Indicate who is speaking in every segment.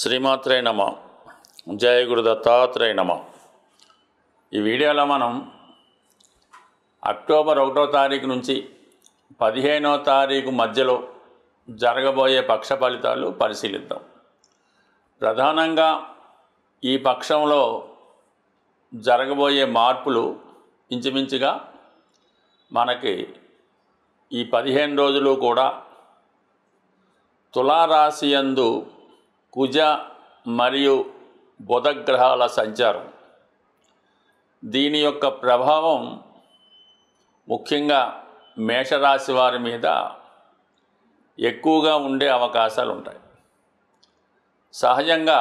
Speaker 1: శ్రీమాత్రే నమ. జయ గురు దత్తాత్రేయ నమ. ఈ వీడియోలో మనం అక్టోబర్ 1వ తారీఖు నుంచి 15వ తారీఖు మధ్యలో జరగబోయే పక్ష ఫలితాలు పరిశీలిద్దాం. ప్రధానంగా ఈ పక్షంలో జరగబోయే మార్పులు ఇంచుమించుగా మనకి ఈ 15 రోజులు కూడా తులారాశి యందు కుజ మరియు బుధ గ్రహాల సంచారం, దీని యొక్క ప్రభావం ముఖ్యంగా మేషరాశి వారి మీద ఎక్కువగా ఉండే అవకాశాలు ఉంటాయి. సహజంగా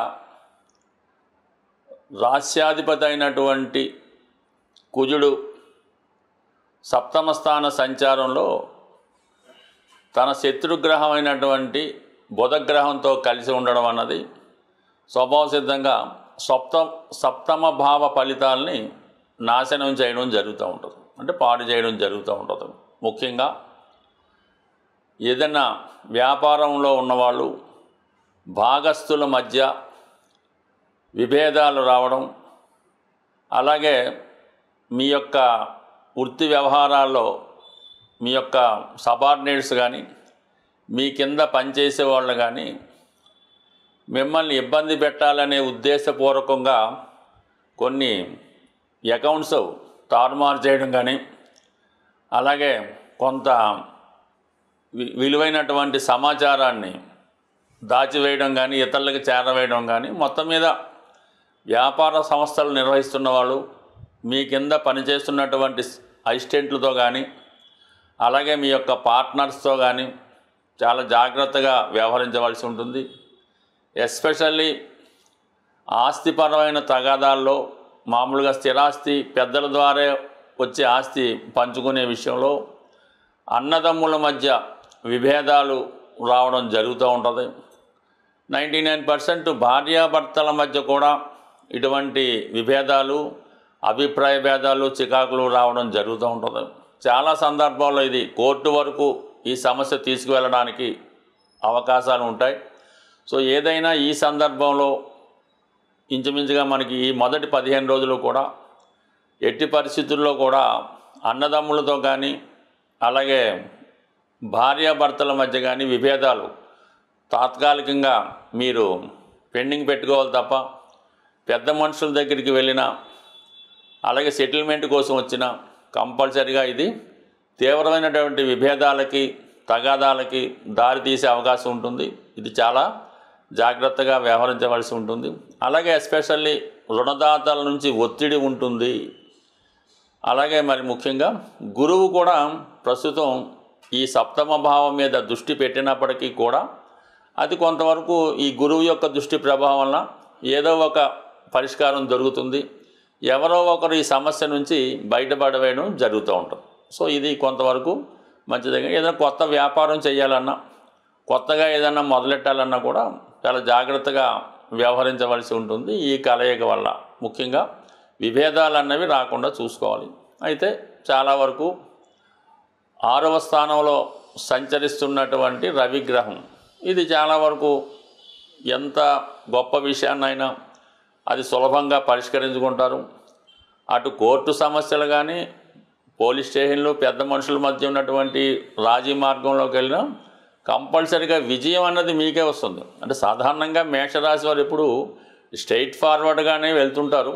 Speaker 1: రాస్యాధిపతి అయినటువంటి కుజుడు సప్తమ స్థాన సంచారంలో తన శత్రుగ్రహమైనటువంటి బుధగ్రహంతో కలిసి ఉండడం అన్నది స్వభావ సిద్ధంగా సప్తమ భావ ఫలితాలని నాశనం చేయడం జరుగుతూ ఉంటుంది, అంటే పాడు చేయడం జరుగుతూ ఉంటుంది. ముఖ్యంగా ఏదైనా వ్యాపారంలో ఉన్నవాళ్ళు భాగస్థుల మధ్య విభేదాలు రావడం, అలాగే మీ యొక్క వృత్తి వ్యవహారాల్లో మీ యొక్క సబార్డినేట్స్ కానీ మీ కింద పనిచేసే వాళ్ళు కానీ మిమ్మల్ని ఇబ్బంది పెట్టాలనే ఉద్దేశపూర్వకంగా కొన్ని అకౌంట్స్ తారుమారు చేయడం కానీ, అలాగే కొంత విలువైనటువంటి సమాచారాన్ని దాచివేయడం కానీ, ఇతరులకు చేరవేయడం కానీ, మొత్తం మీద వ్యాపార సంస్థలు నిర్వహిస్తున్న వాళ్ళు మీ కింద పనిచేస్తున్నటువంటి అసిస్టెంట్లతో కానీ, అలాగే మీ యొక్క పార్ట్నర్స్తో కానీ చాలా జాగ్రత్తగా వ్యవహరించవలసి ఉంటుంది. ఎస్పెషల్లీ ఆస్తిపరమైన తగాదాల్లో, మామూలుగా స్థిరాస్తి పెద్దల ద్వారా వచ్చే ఆస్తి పంచుకునే విషయంలో అన్నదమ్ముల మధ్య విభేదాలు రావడం జరుగుతూ ఉంటుంది. 99% భార్యాభర్తల మధ్య కూడా ఇటువంటి విభేదాలు, అభిప్రాయ భేదాలు, చికాకులు రావడం జరుగుతూ ఉంటుంది. చాలా సందర్భాల్లో ఇది కోర్టు వరకు ఈ సమస్య తీసుకువెళ్ళడానికి అవకాశాలు ఉంటాయి. సో ఏదైనా ఈ సందర్భంలో ఇంచుమించుగా మనకి ఈ మొదటి 15 రోజులు కూడా ఎట్టి పరిస్థితుల్లో కూడా అన్నదమ్ములతో కానీ, అలాగే భార్యాభర్తల మధ్య కానీ విభేదాలు తాత్కాలికంగా మీరు పెండింగ్ పెట్టుకోవాలి తప్ప పెద్ద మనుషుల దగ్గరికి వెళ్ళినా, అలాగే సెటిల్మెంట్ కోసం వచ్చినా కంపల్సరిగా ఇది తీవ్రమైనటువంటి విభేదాలకి, తగాదాలకి దారితీసే అవకాశం ఉంటుంది. ఇది చాలా జాగ్రత్తగా వ్యవహరించవలసి ఉంటుంది. అలాగే ఎస్పెషల్లీ రుణదాతల నుంచి ఒత్తిడి ఉంటుంది. అలాగే మరి ముఖ్యంగా గురువు కూడా ప్రస్తుతం ఈ సప్తమ భావం మీద దృష్టి పెట్టినప్పటికీ కూడా అది కొంతవరకు ఈ గురువు యొక్క దృష్టి ప్రభావం వలన ఏదో ఒక పరిష్కారం దొరుకుతుంది. ఎవరో ఒకరు ఈ సమస్య నుంచి బయటపడవేయడం జరుగుతూ ఉంటుంది. సో ఇది కొంతవరకు మంచిదిగా. ఏదైనా కొత్త వ్యాపారం చేయాలన్నా, కొత్తగా ఏదైనా మొదలెట్టాలన్నా కూడా చాలా జాగ్రత్తగా వ్యవహరించవలసి ఉంటుంది. ఈ కలయిక వల్ల ముఖ్యంగా విభేదాలు అన్నవి రాకుండా చూసుకోవాలి. అయితే చాలా వరకు 6వ స్థానంలో సంచరిస్తున్నటువంటి రవిగ్రహం, ఇది చాలా వరకు ఎంత గొప్ప విషయాన్నైనా అది సులభంగా పరిష్కరించుకుంటారు. అటు కోర్టు సమస్యలు కానీ, పోలీస్ స్టేషన్లు, పెద్ద మనుషుల మధ్య ఉన్నటువంటి రాజీ మార్గంలోకి వెళ్ళినా కంపల్సరీగా విజయం అన్నది మీకే వస్తుంది. అంటే సాధారణంగా మేషరాశి వారు ఎప్పుడు స్ట్రైట్ ఫార్వర్డ్గానే వెళ్తుంటారు.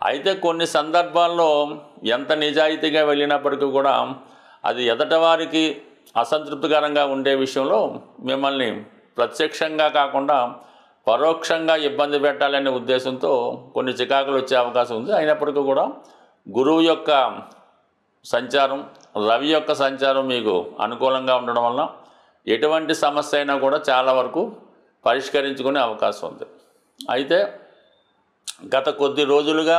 Speaker 1: అయితే కొన్ని సందర్భాల్లో ఎంత నిజాయితీగా వెళ్ళినప్పటికీ కూడా అది ఎదటవారికి అసంతృప్తికరంగా ఉండే విషయంలో మిమ్మల్ని ప్రత్యక్షంగా కాకుండా పరోక్షంగా ఇబ్బంది పెట్టాలనే ఉద్దేశంతో కొన్ని చికాకులు వచ్చే అవకాశం ఉంది. అయినప్పటికీ కూడా గురువు యొక్క సంచారం, రవి యొక్క సంచారం మీకు అనుకూలంగా ఉండడం వలన ఎటువంటి సమస్య అయినా కూడా చాలా వరకు పరిష్కరించుకునే అవకాశం ఉంది. అయితే గత కొద్ది రోజులుగా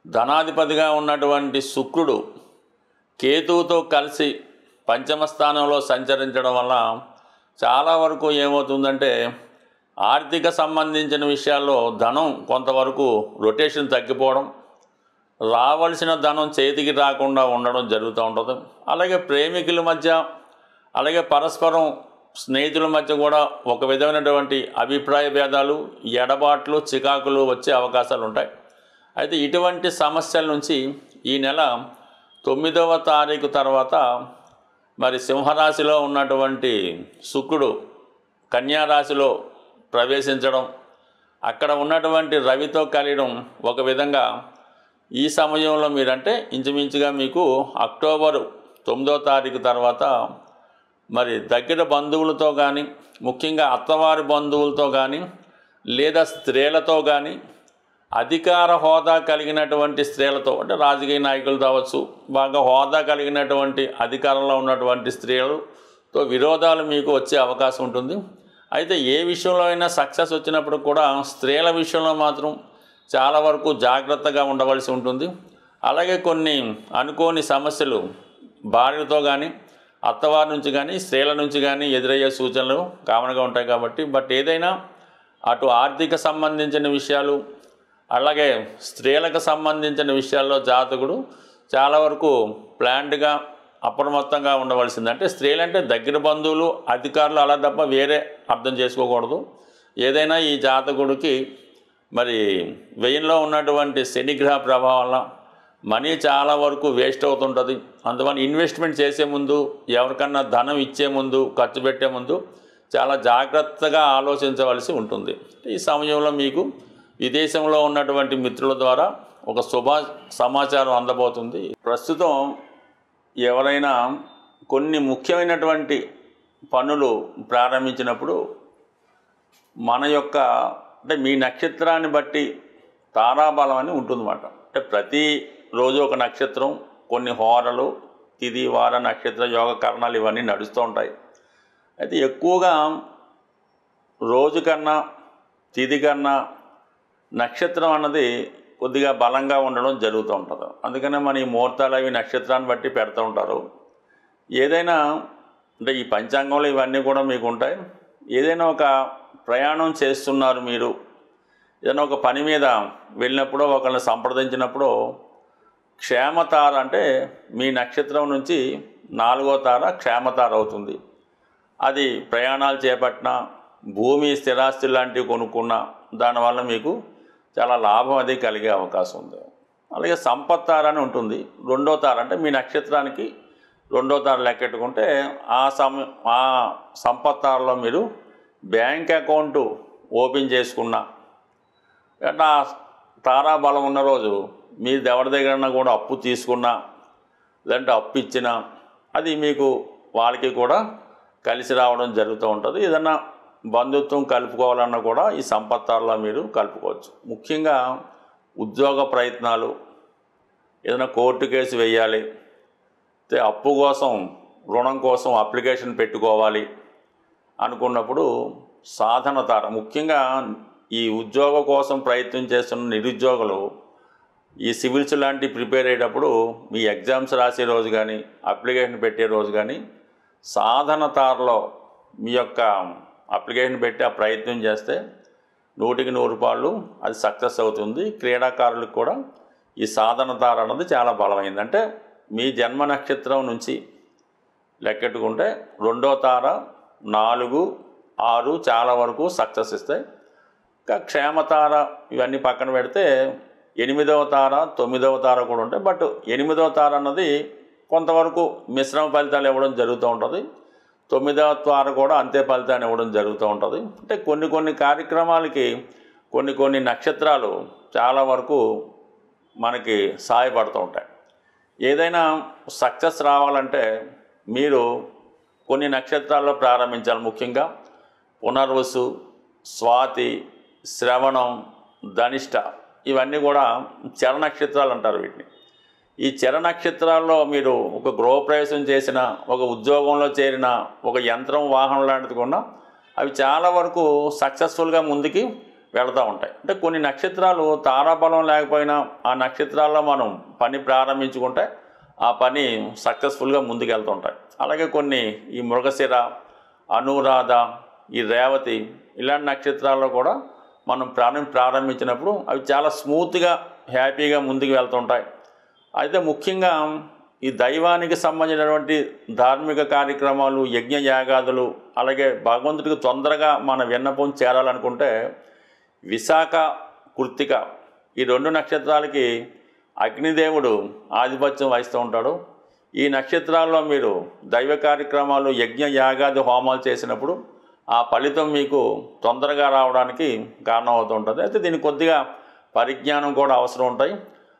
Speaker 1: ధనాధిపతిగా ఉన్నటువంటి శుక్రుడు కేతువుతో కలిసి పంచమ స్థానంలో సంచరించడం వల్ల చాలా వరకు ఏమవుతుందంటే ఆర్థిక సంబంధించిన విషయాల్లో ధనం కొంతవరకు రొటేషన్ తగ్గిపోవడం, రావాల్సిన ధనం చేతికి రాకుండా ఉండడం జరుగుతూ ఉంటుంది. అలాగే ప్రేమికుల మధ్య, అలాగే పరస్పరం స్నేహితుల మధ్య కూడా ఒక విధమైనటువంటి అభిప్రాయ భేదాలు, ఎడబాట్లు, చికాకులు వచ్చే అవకాశాలు ఉంటాయి. అయితే ఇటువంటి సమస్యల నుంచి ఈ నెల 9వ తారీఖు తర్వాత మరి సింహరాశిలో ఉన్నటువంటి శుక్రుడు కన్యా రాశిలో ప్రవేశించడం, అక్కడ ఉన్నటువంటి రవితో కలియడం ఒక విధంగా ఈ సమయంలో మీరంటే ఇంచుమించుగా మీకు అక్టోబరు 9వ తారీఖు తర్వాత మరి దగ్గర బంధువులతో కానీ, ముఖ్యంగా అత్తవారి బంధువులతో కానీ, లేదా స్త్రీలతో కానీ, అధికార హోదా కలిగినటువంటి స్త్రీలతో, అంటే రాజకీయ నాయకులు కావచ్చు, బాగా హోదా కలిగినటువంటి అధికారంలో ఉన్నటువంటి స్త్రీలతో విరోధాలు మీకు వచ్చే అవకాశం ఉంటుంది. అయితే ఏ విషయంలో అయినా సక్సెస్ వచ్చినప్పుడు కూడా స్త్రీల విషయంలో మాత్రం చాలా వరకు జాగ్రత్తగా ఉండవలసి ఉంటుంది. అలాగే కొన్ని అనుకోని సమస్యలు భార్యతో కానీ, అత్తవారి నుంచి కానీ, స్త్రీల నుంచి కానీ ఎదురయ్యే సూచనలు కామన్గా ఉంటాయి కాబట్టి, బట్ ఏదైనా అటు ఆర్థిక సంబంధించిన విషయాలు, అలాగే స్త్రీలకు సంబంధించిన విషయాల్లో జాతకుడు చాలా వరకు ప్లాన్డ్గా అప్రమత్తంగా ఉండవలసింది. అంటే స్త్రీలంటే దగ్గర బంధువులు, అధికారులు అలా తప్ప వేరే అర్థం చేసుకోకూడదు. ఏదైనా ఈ జాతకుడికి మరి వ్యయంలో ఉన్నటువంటి శనిగ్రహ ప్రభావం వల్ల మనీ చాలా వరకు వేస్ట్ అవుతుంటుంది. అందువల్ల ఇన్వెస్ట్మెంట్ చేసే ముందు, ఎవరికన్నా ధనం ఇచ్చే ముందు, ఖర్చు పెట్టే ముందు చాలా జాగ్రత్తగా ఆలోచించవలసి ఉంటుంది. ఈ సమయంలో మీకు విదేశంలో ఉన్నటువంటి మిత్రుల ద్వారా ఒక శుభ సమాచారం అందబోతుంది. ప్రస్తుతం ఎవరైనా కొన్ని ముఖ్యమైనటువంటి పనులు ప్రారంభించినప్పుడు మన యొక్క అంటే మీ నక్షత్రాన్ని బట్టి తారాబలం అని ఉంటుందన్నమాట. అంటే ప్రతిరోజు ఒక నక్షత్రం, కొన్ని హోరలు, తిథి, వార, నక్షత్ర, యోగ, కరణాలు ఇవన్నీ నడుస్తూ ఉంటాయి. అయితే ఎక్కువగా రోజు కన్నా, తిథి కన్నా నక్షత్రం అన్నది కొద్దిగా బలంగా ఉండడం జరుగుతూ ఉంటుంది. అందుకనే మన ఈ ముహూర్తాలు అవి నక్షత్రాన్ని బట్టి పెడుతూ ఉంటారు. ఏదైనా అంటే ఈ పంచాంగంలో ఇవన్నీ కూడా మీకు ఉంటాయి. ఏదైనా ఒక ప్రయాణం చేస్తున్నారు మీరు, ఏదైనా ఒక పని మీద వెళ్ళినప్పుడు, ఒకరిని సంప్రదించినప్పుడు క్షేమతార అంటే మీ నక్షత్రం నుంచి 4వ తార క్షేమతార అవుతుంది. అది ప్రయాణాలు చేపట్టిన, భూమి స్థిరాస్తి లాంటివి కొనుక్కున్న దానివల్ల మీకు చాలా లాభం అది కలిగే అవకాశం ఉంది. అలాగే సంపత్తార అని ఉంటుంది. 2వ తార అంటే మీ నక్షత్రానికి 2వ తార లెక్కెట్టుకుంటే ఆ సంపత్తారలో మీరు బ్యాంక్ అకౌంటు ఓపెన్ చేసుకున్న, అంటే ఆ తారాబలం ఉన్న రోజు మీరు ఎవరి దగ్గర కూడా అప్పు తీసుకున్నా, లేదంటే అప్పు ఇచ్చినా అది మీకు వాళ్ళకి కూడా కలిసి రావడం జరుగుతూ ఉంటుంది. ఏదన్నా బంధుత్వం కలుపుకోవాలన్నా కూడా ఈ సంపత్తారలో మీరు కలుపుకోవచ్చు. ముఖ్యంగా ఉద్యోగ ప్రయత్నాలు, ఏదైనా కోర్టు కేసు వేయాలి, అప్పు కోసం, రుణం కోసం అప్లికేషన్ పెట్టుకోవాలి అనుకున్నప్పుడు సాధన తార, ముఖ్యంగా ఈ ఉద్యోగ కోసం ప్రయత్నం చేస్తున్న నిరుద్యోగులు ఈ సివిల్స్ లాంటివి ప్రిపేర్ అయ్యేటప్పుడు మీ ఎగ్జామ్స్ రాసే రోజు కానీ, అప్లికేషన్ పెట్టే రోజు కానీ సాధన తారలో మీ యొక్క అప్లికేషన్ పెట్టి ఆ ప్రయత్నం చేస్తే 100కి 100 రూపాయలు అది సక్సెస్ అవుతుంది. క్రీడాకారులకు కూడా ఈ సాధన తార అన్నది చాలా బలమైంది. అంటే మీ జన్మ నక్షత్రం నుంచి లెక్కెట్టుకుంటే 2వ తార, 4, 6 చాలా వరకు సక్సెస్ ఇస్తాయి. ఇంకా క్షేమతార ఇవన్నీ పక్కన పెడితే 8వ తార, 9వ తార కూడా ఉంటాయి. బట్ 8వ తార అన్నది కొంతవరకు మిశ్రమ ఫలితాలు ఇవ్వడం జరుగుతూ ఉంటుంది. 9వ తార కూడా అంతే ఫలితాన్ని ఇవ్వడం జరుగుతూ ఉంటుంది. అంటే కొన్ని కార్యక్రమాలకి కొన్ని నక్షత్రాలు చాలా వరకు మనకి సహాయపడుతూ ఉంటాయి. ఏదైనా సక్సెస్ రావాలంటే మీరు కొన్ని నక్షత్రాల్లో ప్రారంభించాలి. ముఖ్యంగా పునర్వసు, స్వాతి, శ్రవణం, ధనిష్ట ఇవన్నీ కూడా చర నక్షత్రాలు అంటారు వీటిని. ఈ చర నక్షత్రాల్లో మీరు ఒక గృహప్రవేశం చేసిన, ఒక ఉద్యోగంలో చేరిన, ఒక యంత్రం, వాహనం లాంటిది కొన్నా అవి చాలా వరకు సక్సెస్ఫుల్గా ముందుకి వెళుతూ ఉంటాయి. అంటే కొన్ని నక్షత్రాలు తారాబలం లేకపోయినా ఆ నక్షత్రాల్లో మనం పని ప్రారంభించుకుంటే ఆ పని సక్సెస్ఫుల్గా ముందుకు వెళ్తుంటాయి. అలాగే కొన్ని ఈ మృగశిర, అనురాధ, ఈ రేవతి ఇలాంటి నక్షత్రాల్లో కూడా మనం ప్రారంభించినప్పుడు అవి చాలా స్మూత్గా, హ్యాపీగా ముందుకు వెళ్తుంటాయి. అయితే ముఖ్యంగా ఈ దైవానికి సంబంధించినటువంటి ధార్మిక కార్యక్రమాలు, యజ్ఞ యాగాదులు, అలాగే భగవంతుడికి తొందరగా మన విన్నపం చేరాలనుకుంటే విశాఖ, కృత్తిక ఈ 2 నక్షత్రాలకి అగ్నిదేవుడు ఆధిపత్యం వహిస్తూ ఉంటాడు. ఈ నక్షత్రాల్లో మీరు దైవ కార్యక్రమాలు, యజ్ఞ యాగాది హోమాలు చేసినప్పుడు ఆ ఫలితం మీకు తొందరగా రావడానికి కారణం అవుతూ ఉంటుంది. అయితే దీనికి కొద్దిగా పరిజ్ఞానం కూడా అవసరం ఉంటాయి.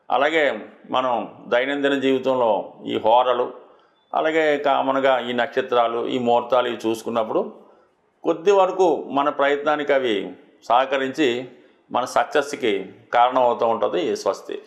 Speaker 1: అలాగే మనం దైనందిన జీవితంలో ఈ హోరలు, అలాగే కామన్గా ఈ నక్షత్రాలు, ఈ ముహూర్తాలు ఇవి చూసుకున్నప్పుడు కొద్ది వరకు మన ప్రయత్నానికి అవి సహకరించి మన సక్సెస్కి కారణం అవుతూ ఉంటుంది. స్వస్తి.